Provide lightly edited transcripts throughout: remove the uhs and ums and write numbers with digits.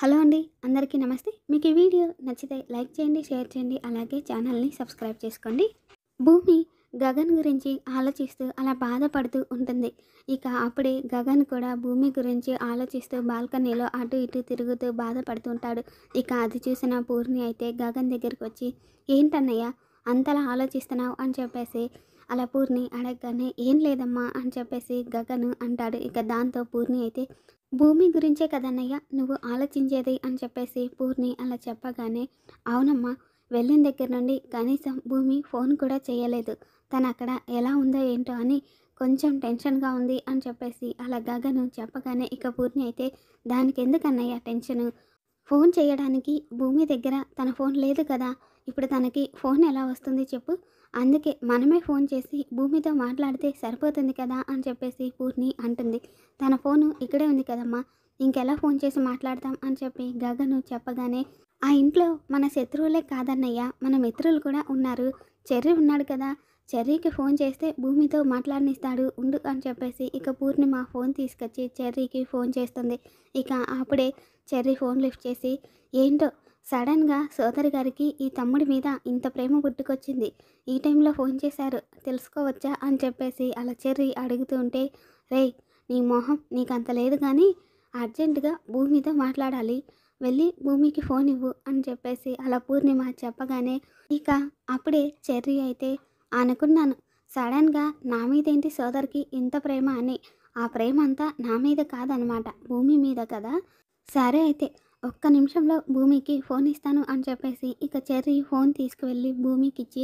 Hello అండి, అందరికీ నమస్తే. మీకు ఈ వీడియో నచ్చితే లైక్ చేయండి, షేర్ చేయండి, అలాగే ఛానల్ని సబ్స్క్రైబ్ చేసుకోండి. భూమి గగన్ గురించి ఆలోచిస్తూ అలా బాధపడుతూ ఉంటుంది. ఇక అప్పుడే గగన్ కూడా భూమి గురించి ఆలోచిస్తూ బాల్కనీలో అటు ఇటు తిరుగుతూ బాధపడుతూ ఉంటాడు. ఇక అది చూసిన పూర్ణి అయితే గగన్ దగ్గరికి వచ్చి, ఏంటన్నయ్య అంతలా ఆలోచిస్తున్నావు అని చెప్పేసి అలా పూర్ణి అడగగానే, ఏం లేదమ్మా అని చెప్పేసి గగన్ అంటాడు. ఇక దాంతో పూర్ణి అయితే, భూమి గురించే కదన్నయ్య నువ్వు ఆలోచించేది అని చెప్పేసి పూర్ణి అలా చెప్పగానే, అవునమ్మా, వెళ్ళిన దగ్గర నుండి కనీసం భూమి ఫోన్ కూడా చేయలేదు. తను అక్కడ ఎలా ఉందో ఏంటో అని కొంచెం టెన్షన్గా ఉంది అని చెప్పేసి అలా గగను చెప్పగానే, ఇక పూర్ణి అయితే, దానికి ఎందుకన్నయ్య టెన్షను, ఫోన్ చేయడానికి భూమి దగ్గర తన ఫోన్ లేదు కదా, ఇప్పుడు తనకి ఫోన్ ఎలా వస్తుంది చెప్పు, అందుకే మనమే ఫోన్ చేసి భూమితో మాట్లాడితే సరిపోతుంది కదా అని చెప్పేసి పూర్ణి అంటుంది. తన ఫోను ఇక్కడే ఉంది కదమ్మా, ఇంకెలా ఫోన్ చేసి మాట్లాడతాం అని చెప్పి గగను చెప్పగానే, ఆ ఇంట్లో మన శత్రువులే కాదన్నయ్య, మన మిత్రులు కూడా ఉన్నారు. చెర్రీ ఉన్నాడు కదా, చెర్రీకి ఫోన్ చేస్తే భూమితో మాట్లాడనిస్తాడు ఉండు అని చెప్పేసి ఇక పూర్ణిమ ఫోన్ తీసుకొచ్చి చెర్రీకి ఫోన్ చేస్తుంది. ఇక అప్పుడే చెర్రీ ఫోన్ లిఫ్ట్ చేసి, ఏంటో సడన్గా సోదరి గారికి ఈ తమ్ముడి మీద ఇంత ప్రేమ పుట్టుకొచ్చింది, ఈ టైంలో ఫోన్ చేశారు, తెలుసుకోవచ్చా అని చెప్పేసి అలా చెర్రీ అడుగుతూ ఉంటే, రేయ్ నీ మొహం నీకంత లేదు కానీ అర్జెంటుగా భూమితో మాట్లాడాలి, వెళ్ళి భూమికి ఫోన్ ఇవ్వు అని చెప్పేసి అలా పూర్ణిమ చెప్పగానే, ఇక అప్పుడే చెర్రీ అయితే, అనుకున్నాను సడన్గా నా మీదేంటి సోదరికి ఇంత ప్రేమ అని, ఆ ప్రేమ అంతా నా మీద కాదనమాట, భూమి మీద కదా, సరే అయితే ఒక్క నిమిషంలో భూమికి ఫోన్ ఇస్తాను అని చెప్పేసి ఇక చెర్రీ ఫోన్ తీసుకువెళ్ళి భూమికి ఇచ్చి,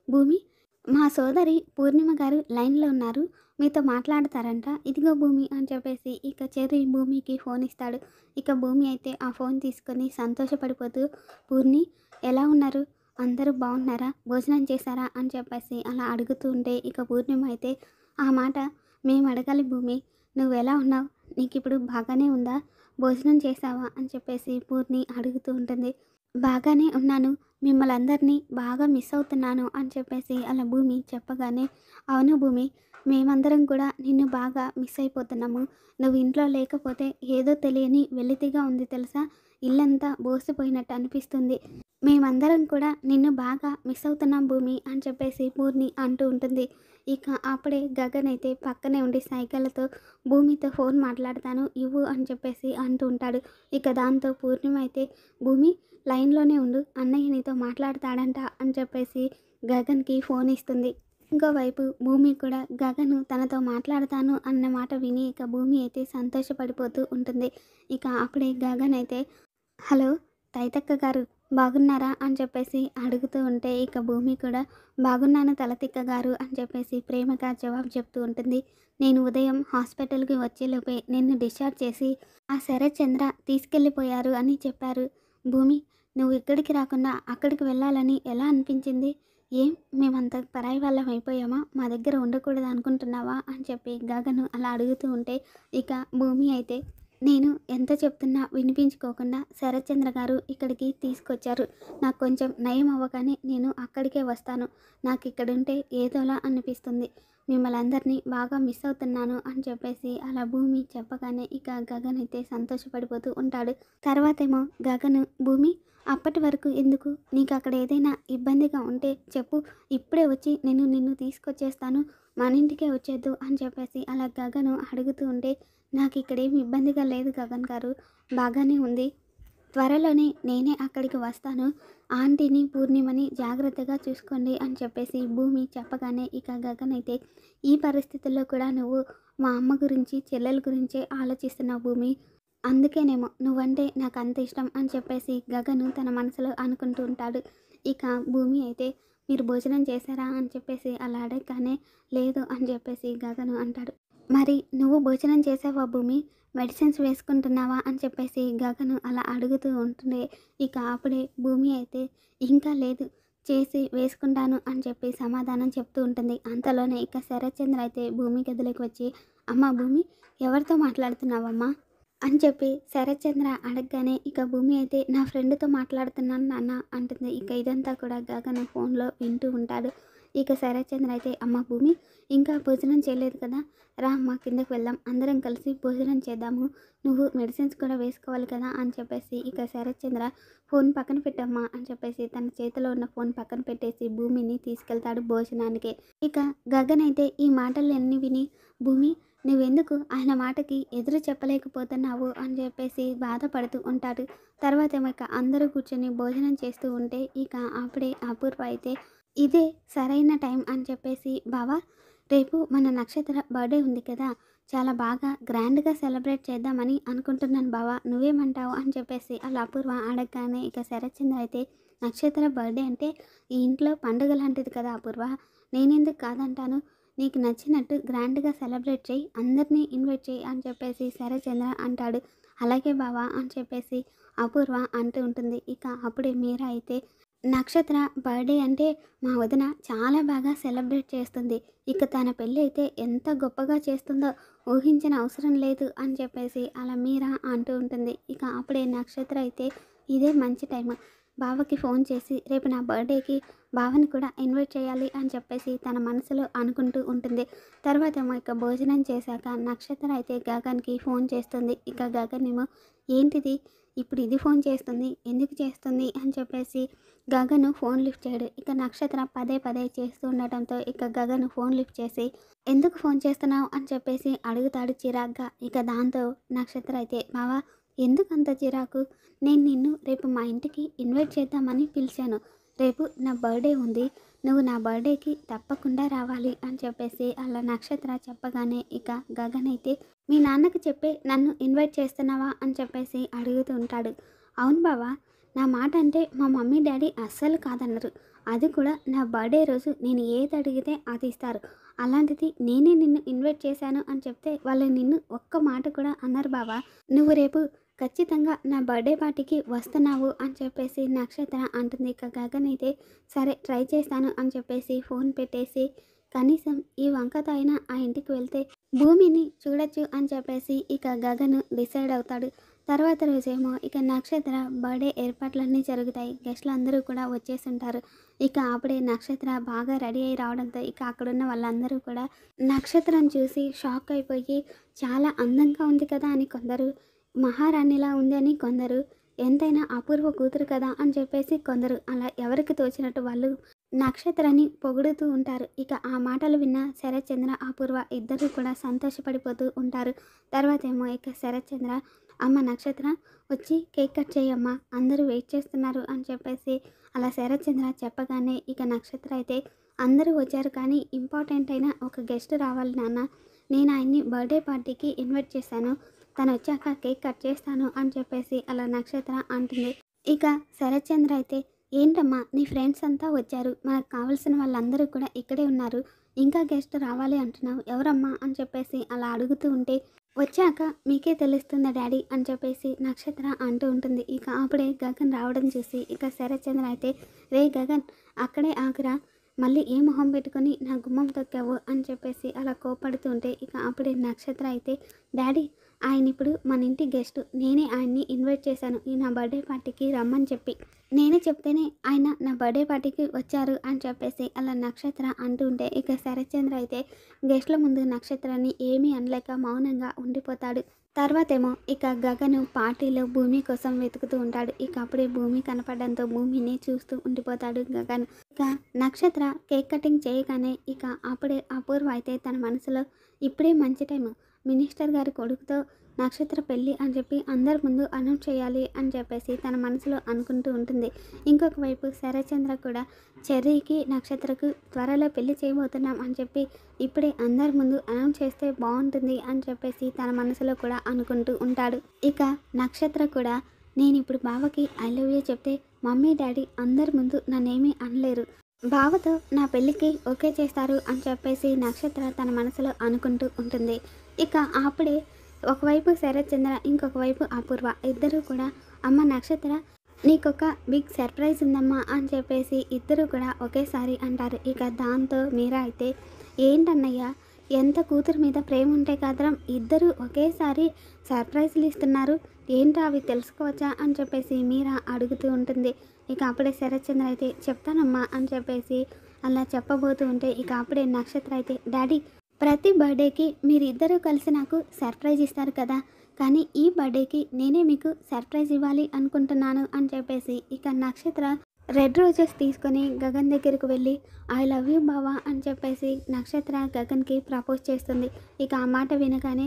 భూమి మా సోదరి పూర్ణిమ గారు లైన్లో ఉన్నారు, మీతో మాట్లాడతారంట, ఇదిగో భూమి అని చెప్పేసి ఇక చెర్రీ భూమికి ఫోన్ ఇస్తాడు. ఇక భూమి అయితే ఆ ఫోన్ తీసుకొని సంతోషపడిపోతూ, పూర్ణి ఎలా ఉన్నారు, అందరూ బాగున్నారా, భోజనం చేశారా అని చెప్పేసి అలా అడుగుతూ ఉంటే, ఇక పూర్ణిమ అయితే, ఆ మాట మేము అడగాలి భూమి, నువ్వు ఎలా ఉన్నావు, నీకు ఇప్పుడు బాగానే ఉందా, భోజనం చేసావా అని చెప్పేసి పూర్ణి అడుగుతూ ఉంటుంది. బాగానే ఉన్నాను, మిమ్మల్ని అందరినీ బాగా మిస్ అవుతున్నాను అని చెప్పేసి అలా భూమి చెప్పగానే, అవును భూమి, మేమందరం కూడా నిన్ను బాగా మిస్ అయిపోతున్నాము, నువ్వు ఇంట్లో లేకపోతే ఏదో తెలియని వెలితిగా ఉంది తెలుసా, ఇల్లంతా బోసిపోయినట్టు అనిపిస్తుంది, మేమందరం కూడా నిన్ను బాగా మిస్ అవుతున్నాం భూమి అని చెప్పేసి పూర్ణి అంటూ ఉంటుంది. ఇక అప్పుడే గగన్ అయితే పక్కనే ఉండి సైకిళ్ళతో భూమితో ఫోన్ మాట్లాడతాను ఇవ్వు అని చెప్పేసి అంటూ ఉంటాడు. ఇక దాంతో పూర్ణిమ అయితే, భూమి లైన్లోనే ఉండు, అన్నయ్య నీతో మాట్లాడతాడంట అని చెప్పేసి గగన్కి ఫోన్ ఇస్తుంది. ఇంకోవైపు భూమి కూడా గగను తనతో మాట్లాడతాను అన్న మాట విని ఇక భూమి అయితే సంతోషపడిపోతూ ఉంటుంది. ఇక అప్పుడే గగన్ అయితే, హలో తైతక్క గారు బాగున్నారా అని చెప్పేసి అడుగుతూ ఉంటే, ఇక భూమి కూడా బాగున్నాను తలతిక్క గారు అని చెప్పేసి ప్రేమగా జవాబు చెప్తూ ఉంటుంది. నేను ఉదయం హాస్పిటల్కి వచ్చేలోపే నిన్ను డిశ్చార్జ్ చేసి ఆ శరత్చంద్ర తీసుకెళ్ళిపోయారు అని చెప్పారు. భూమి, నువ్వు ఇక్కడికి రాకుండా అక్కడికి వెళ్ళాలని ఎలా అనిపించింది, ఏం మేమంత పరాయి వాళ్ళం అయిపోయామా, మా దగ్గర ఉండకూడదు అనుకుంటున్నావా అని చెప్పి గగను అలా అడుగుతూ ఉంటే, ఇక భూమి అయితే, నేను ఎంత చెప్తున్నా వినిపించుకోకుండా శరత్చంద్ర గారు ఇక్కడికి తీసుకొచ్చారు, నాకు కొంచెం నయం అవ్వగానే నేను అక్కడికే వస్తాను, నాకు ఇక్కడ ఉంటే ఏదోలా అనిపిస్తుంది, మిమ్మల్ని అందరినీ బాగా మిస్ అవుతున్నాను అని చెప్పేసి అలా భూమి చెప్పగానే ఇక గగన్ అయితే సంతోషపడిపోతూ ఉంటాడు. తర్వాతేమో గగన్, భూమి అప్పటి వరకు ఎందుకు, నీకు అక్కడ ఏదైనా ఇబ్బందిగా ఉంటే చెప్పు, ఇప్పుడే వచ్చి నేను నిన్ను తీసుకొచ్చేస్తాను, మన ఇంటికే వచ్చేద్దు అని చెప్పేసి అలా గగను అడుగుతూ ఉంటే, నాకు ఇక్కడేమి ఇబ్బందిగా లేదు గగన్ గారు, బాగానే ఉంది, త్వరలోనే నేనే అక్కడికి వస్తాను, ఆంటీని పూర్ణిమని జాగ్రత్తగా చూసుకోండి అని చెప్పేసి భూమి చెప్పగానే ఇక గగన్ అయితే, ఈ పరిస్థితుల్లో కూడా నువ్వు మా అమ్మ గురించి చెల్లెల గురించే ఆలోచిస్తున్నావు భూమి, అందుకేనేమో నువ్వంటే నాకు అంత ఇష్టం అని చెప్పేసి గగను తన మనసులో అనుకుంటూ ఉంటాడు. ఇక భూమి అయితే, మీరు భోజనం చేశారా అని చెప్పేసి అలా అడగగానే, లేదు అని చెప్పేసి గగను అంటాడు. మరి నువ్వు భోజనం చేసావా భూమి, మెడిసిన్స్ వేసుకుంటున్నావా అని చెప్పేసి గగను అలా అడుగుతూ ఉంటుండే. ఇక అప్పుడే భూమి అయితే, ఇంకా లేదు, చేసి వేసుకుంటాను అని చెప్పి సమాధానం చెప్తూ ఉంటుంది. అంతలోనే ఇక శరత్చంద్ర అయితే భూమి గదిలోకి వచ్చి, అమ్మ భూమి, ఎవరితో మాట్లాడుతున్నావమ్మా అని చెప్పి శరత్చంద్ర అడగగానే ఇక భూమి అయితే, నా ఫ్రెండ్తో మాట్లాడుతున్నాను నాన్న అంటుంది. ఇక ఇదంతా కూడా గగన్ ఫోన్లో వింటూ ఉంటాడు. ఇక శరత్చంద్ర అయితే, అమ్మ భూమి, ఇంకా భోజనం చేయలేదు కదా, రా అమ్మ కిందకి వెళ్దాం, అందరం కలిసి భోజనం చేద్దాము, నువ్వు మెడిసిన్స్ కూడా వేసుకోవాలి కదా అని చెప్పేసి ఇక శరత్చంద్ర ఫోన్ పక్కన పెట్టమ్మా అని చెప్పేసి తన చేతిలో ఉన్న ఫోన్ పక్కన పెట్టేసి భూమిని తీసుకెళ్తాడు భోజనానికి. ఇక గగన్ అయితే ఈ మాటలన్నీ విని, భూమి నువ్వెందుకు ఆయన మాటకి ఎదురు చెప్పలేకపోతున్నావు అని చెప్పేసి బాధపడుతూ ఉంటాడు. తర్వాత ఇక అందరూ కూర్చొని భోజనం చేస్తూ ఉంటే ఇక అప్పుడే అపూర్వ అయితే ఇదే సరైన టైం అని చెప్పేసి, బావా రేపు మన నక్షత్ర బర్త్డే ఉంది కదా, చాలా బాగా గ్రాండ్గా సెలబ్రేట్ చేద్దామని అనుకుంటున్నాను బావా, నువ్వేమంటావు అని చెప్పేసి అలా అపూర్వ అడగగానే ఇక శరత్చంద్ర అయితే నక్షత్ర బర్త్డే అంటే ఈ ఇంట్లో పండుగ లాంటిది కదా అపూర్వ, నేనెందుకు కాదంటాను, నీకు నచ్చినట్టు గ్రాండ్గా సెలబ్రేట్ చేయి, అందరినీ ఇన్వైట్ చేయి అని చెప్పేసి శరత్చంద్ర అంటాడు. అలాగే బావా అని చెప్పేసి అపూర్వ అంటూ ఉంటుంది. ఇక అప్పుడే మీరా అయితే నక్షత్ర బర్త్డే అంటే మా వదిన చాలా బాగా సెలబ్రేట్ చేస్తుంది, ఇక తన పెళ్ళి అయితే ఎంత గొప్పగా చేస్తుందో ఊహించిన అవసరం లేదు అని చెప్పేసి అలా మీరా అంటూ ఉంటుంది. ఇక అప్పుడే నక్షత్ర అయితే ఇదే మంచి టైం, బావకి ఫోన్ చేసి రేపు నా బర్త్డేకి బావని కూడా ఇన్వైట్ చేయాలి అని చెప్పేసి తన మనసులో అనుకుంటూ ఉంటుంది. తర్వాత ఇక భోజనం చేశాక నక్షత్ర అయితే గగన్కి ఫోన్ చేస్తుంది. ఇక గగన్ ఏమో ఏంటిది ఇప్పుడు ఇది ఫోన్ చేస్తుంది, ఎందుకు చేస్తుంది అని చెప్పేసి గగన్ ఫోన్ లిఫ్ట్ చేయడు. ఇక నక్షత్ర పదే పదే చేస్తూ ఉండటంతో ఇక గగన్ ఫోన్ లిఫ్ట్ చేసి ఎందుకు ఫోన్ చేస్తున్నావు అని చెప్పేసి అడుగుతాడు చిరాగ్గా. ఇక దాంతో నక్షత్ర అయితే బావా ఎందుకు అంత చిరాకు, నేను నిన్ను రేపు మా ఇంటికి ఇన్వైట్ చేద్దామని పిలిచాను, రేపు నా బర్త్డే ఉంది, నువ్వు నా బర్త్డేకి తప్పకుండా రావాలి అని చెప్పేసి అలా నక్షత్ర చెప్పగానే ఇక గగన్ అయితే మీ నాన్నకి చెప్పే నన్ను ఇన్వైట్ చేస్తున్నావా అని చెప్పేసి అడుగుతూ ఉంటాడు. అవును బావా, నా మాట అంటే మా మమ్మీ డాడీ అస్సలు కాదన్నారు, అది కూడా నా బర్త్డే రోజు నేను ఏది అడిగితే అది ఇస్తారు, అలాంటిది నేనే నిన్ను ఇన్వైట్ చేశాను అని చెప్తే వాళ్ళు నిన్ను ఒక్క మాట కూడా అన్నారు బావా, నువ్వు రేపు ఖచ్చితంగా నా బర్త్డే పార్టీకి వస్తున్నావు అని చెప్పేసి నక్షత్ర అంటుంది. ఇక గగన్ అయితే సరే ట్రై చేస్తాను అని చెప్పేసి ఫోన్ పెట్టేసి కనీసం ఈ వంకతో అయినా ఆ ఇంటికి వెళ్తే భూమిని చూడొచ్చు అని చెప్పేసి ఇక గగన్ డిసైడ్ అవుతాడు. తర్వాత రోజేమో ఇక నక్షత్ర బర్త్డే ఏర్పాట్లన్నీ జరుగుతాయి, గెస్ట్లు అందరూ కూడా వచ్చేసి ఉంటారు. ఇక అప్పుడే నక్షత్ర బాగా రెడీ అయి రావడంతో ఇక అక్కడున్న వాళ్ళందరూ కూడా నక్షత్రం చూసి షాక్ అయిపోయి చాలా అందంగా ఉంది కదా అని కొందరు, మహారాణిలా ఉంది అని కొందరు, ఎంతైనా అపూర్వ కూతురు కదా అని చెప్పేసి కొందరు, అలా ఎవరికి తోచినట్టు వాళ్ళు నక్షత్రాన్ని పొగుడుతూ ఉంటారు. ఇక ఆ మాటలు విన్న శరత్చంద్ర అపూర్వ ఇద్దరు కూడా సంతోషపడిపోతూ ఉంటారు. తర్వాత ఏమో ఇక శరత్చంద్ర అమ్మ నక్షత్ర వచ్చి కేక్ కట్ చేయమ్మా, అందరూ వెయిట్ చేస్తున్నారు అని చెప్పేసి అలా శరత్చంద్ర చెప్పగానే ఇక నక్షత్ర అయితే అందరూ వచ్చారు కానీ ఇంపార్టెంట్ అయిన ఒక గెస్ట్ రావాలి నాన్న, నేను ఆయన్ని బర్త్డే పార్టీకి ఇన్వైట్ చేశాను, తను వచ్చాక కేక్ కట్ చేస్తాను అని చెప్పేసి అలా నక్షత్ర అంటుంది. ఇక శరత్చంద్ర అయితే ఏంటమ్మా నీ ఫ్రెండ్స్ అంతా వచ్చారు, మనకు కావాల్సిన వాళ్ళందరూ కూడా ఇక్కడే ఉన్నారు, ఇంకా గెస్ట్ రావాలి అంటున్నావు, ఎవరమ్మా అని చెప్పేసి అలా అడుగుతూ ఉంటే వచ్చాక మీకే తెలుస్తుంది డాడీ అని చెప్పేసి నక్షత్ర అంటూ ఉంటుంది. ఇక అప్పుడే గగన్ రావడం చూసి ఇక శరత్చంద్ర అయితే రే గగన్ అక్కడే ఆగురా, మళ్ళీ ఏ మొహం పెట్టుకొని నా గుమ్మం తొక్కావు అని చెప్పేసి అలా కోపడుతూ ఉంటే ఇక అప్పుడే నక్షత్ర అయితే డాడీ ఆయన ఇప్పుడు మన ఇంటి గెస్ట్, నేనే ఆయన్ని ఇన్వైట్ చేశాను ఈ నా బర్త్డే పార్టీకి రమ్మని చెప్పి, నేనే చెప్తేనే ఆయన నా బర్త్డే పార్టీకి వచ్చారు అని చెప్పేసి అలా నక్షత్ర అంటూ ఉంటే ఇక శరత్చంద్ర అయితే గెస్ట్ల ముందు నక్షత్రాన్ని ఏమీ అనలేక మౌనంగా ఉండిపోతాడు. తర్వాతేమో ఇక గగను పార్టీలో భూమి కోసం వెతుకుతూ ఉంటాడు. ఇక అప్పుడే భూమి కనపడడంతో భూమిని చూస్తూ ఉండిపోతాడు గగన్. ఇక నక్షత్ర కేక్ కటింగ్ చేయగానే ఇక అప్పుడే అపూర్వ అయితే తన మనసులో ఇప్పుడే మంచి టైం, మినిస్టర్ గారి కొడుకుతో నక్షత్ర పెళ్ళి అని చెప్పి అందరి ముందు అనౌన్స్ చేయాలి అని చెప్పేసి తన మనసులో అనుకుంటూ ఉంటుంది. ఇంకొక వైపు శరత్చంద్ర కూడా చెర్రీకి నక్షత్రకు త్వరలో పెళ్లి చేయబోతున్నాం అని చెప్పి ఇప్పుడే అందరి ముందు అనౌన్స్ చేస్తే బాగుంటుంది అని చెప్పేసి తన మనసులో కూడా అనుకుంటూ ఉంటాడు. ఇక నక్షత్ర కూడా నేను ఇప్పుడు బావకి ఐ లవ్ యూ చెప్తే మమ్మీ డాడీ అందరి ముందు నన్నేమీ అనలేరు, బావతో నా పెళ్ళికి ఓకే చేస్తారు అని చెప్పేసి నక్షత్ర తన మనసులో అనుకుంటూ ఉంటుంది. ఇక అప్పుడే ఒకవైపు శరత్చంద్ర ఇంకొక వైపు అపూర్వ ఇద్దరు కూడా అమ్మ నక్షత్ర నీకొక బిగ్ సర్ప్రైజ్ ఉందమ్మా అని చెప్పేసి ఇద్దరు కూడా ఒకేసారి అంటారు. ఇక దాంతో మీరా అయితే ఏంటన్నయ్య ఎంత కూతురు మీద ప్రేమ ఉంటే కాదరం ఇద్దరు ఒకేసారి సర్ప్రైజ్లు ఇస్తున్నారు, ఏంటో అవి తెలుసుకోవచ్చా అని చెప్పేసి మీరా అడుగుతూ ఉంటుంది. ఇక అప్పుడే శరత్చంద్ర అయితే చెప్తానమ్మా అని చెప్పేసి అలా చెప్పబోతూ ఉంటే ఇక అప్పుడే నక్షత్ర అయితే, డాడీ ప్రతి బర్త్డేకి మీరిద్దరూ కలిసి నాకు సర్ప్రైజ్ ఇస్తారు కదా, కానీ ఈ బర్త్డేకి నేనే మీకు సర్ప్రైజ్ ఇవ్వాలి అనుకుంటున్నాను అని చెప్పేసి ఇక నక్షత్ర రెడ్ రోజెస్ తీసుకొని గగన్ దగ్గరికి వెళ్ళి ఐ లవ్ యూ బావా అని చెప్పేసి నక్షత్ర గగన్కి ప్రపోజ్ చేస్తుంది. ఇక ఆ మాట వినగానే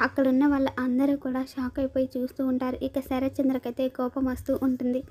అక్కడున్న వాళ్ళ అందరూ కూడా షాక్ అయిపోయి చూస్తూ ఉంటారు. ఇక శరత్చంద్రకైతే కోపం వస్తూ ఉంటుంది.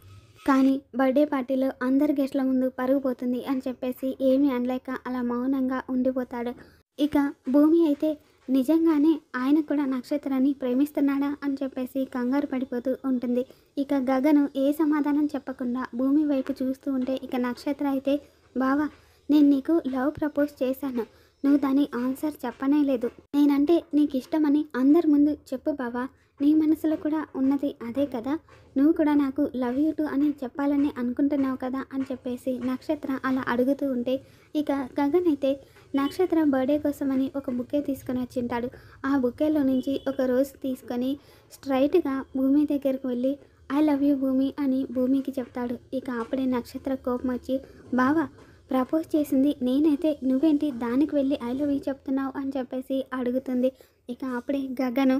కానీ బర్త్డే పార్టీలో అందరి గెస్ట్ల ముందు పరుగు పోతుంది అని చెప్పేసి ఏమీ అనలేక అలా మౌనంగా ఉండిపోతాడు. ఇక భూమి అయితే నిజంగానే ఆయన కూడా నక్షత్రాన్ని ప్రేమిస్తున్నాడా అని చెప్పేసి కంగారు పడిపోతూ ఉంటుంది. ఇక గగను ఏ సమాధానం చెప్పకుండా భూమి వైపు చూస్తూ ఉంటే ఇక నక్షత్ర అయితే, బావా నేను నీకు లవ్ ప్రపోజ్ చేశాను, నువ్వు దాని ఆన్సర్ చెప్పనే లేదు. నేనంటే నీకు ఇష్టమని అందరి ముందు చెప్పు బావా, నీ మనసులో కూడా ఉన్నది అదే కదా, నువ్వు కూడా నాకు లవ్ యూ టు అని చెప్పాలని అనుకుంటున్నావు కదా అని చెప్పేసి నక్షత్ర అలా అడుగుతూ ఉంటే ఇక గగన్ అయితే నక్షత్ర బర్త్డే కోసమని ఒక బుకే తీసుకొని వచ్చింటాడు. ఆ బుకేలో నుంచి ఒక రోజ్ తీసుకొని స్ట్రైట్గా భూమి దగ్గరికి వెళ్ళి ఐ లవ్ యూ భూమి అని భూమికి చెప్తాడు. ఇక అప్పుడే నక్షత్ర కోపం వచ్చి, బావా ప్రపోజ్ చేసింది నేనైతే నువ్వేంటి దానికి వెళ్ళి ఐ లవ్ యూ చెప్తున్నావు అని చెప్పేసి అడుగుతుంది. ఇక అప్పుడే గగను,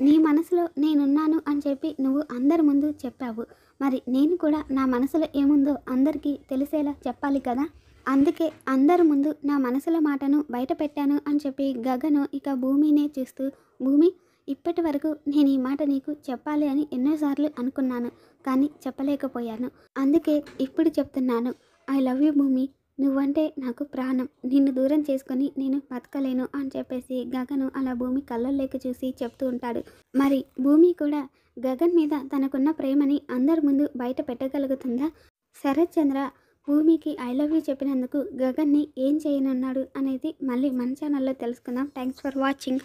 నీ మనసులో నేనున్నాను అని చెప్పి నువ్వు అందరి ముందు చెప్పావు, మరి నేను కూడా నా మనసులో ఏముందో అందరికీ తెలిసేలా చెప్పాలి కదా, అందుకే అందరి ముందు నా మనసుల మాటను బయట పెట్టాను అని చెప్పి గగను ఇక భూమినే చూస్తూ, భూమి ఇప్పటి వరకు నేను ఈ మాట నీకు చెప్పాలి అని ఎన్నోసార్లు అనుకున్నాను, కానీ చెప్పలేకపోయాను, అందుకే ఇప్పుడు చెప్తున్నాను, ఐ లవ్ యూ భూమి, నువ్వంటే నాకు ప్రాణం, నిన్ను దూరం చేసుకొని నేను బతకలేను అని చెప్పేసి గగను అలా భూమి కళ్ళల్లోకి చూసి చెప్తూ ఉంటాడు. మరి భూమి కూడా గగన్ మీద తనకున్న ప్రేమని అందరి ముందు బయట పెట్టగలుగుతుందా? శరత్చంద్ర భూమికి ఐ లవ్ యూ చెప్పినందుకు గగన్ని ఏం చేయనున్నాడు అనేది మళ్ళీ మన ఛానల్లో తెలుసుకుందాం. Thanks for watching.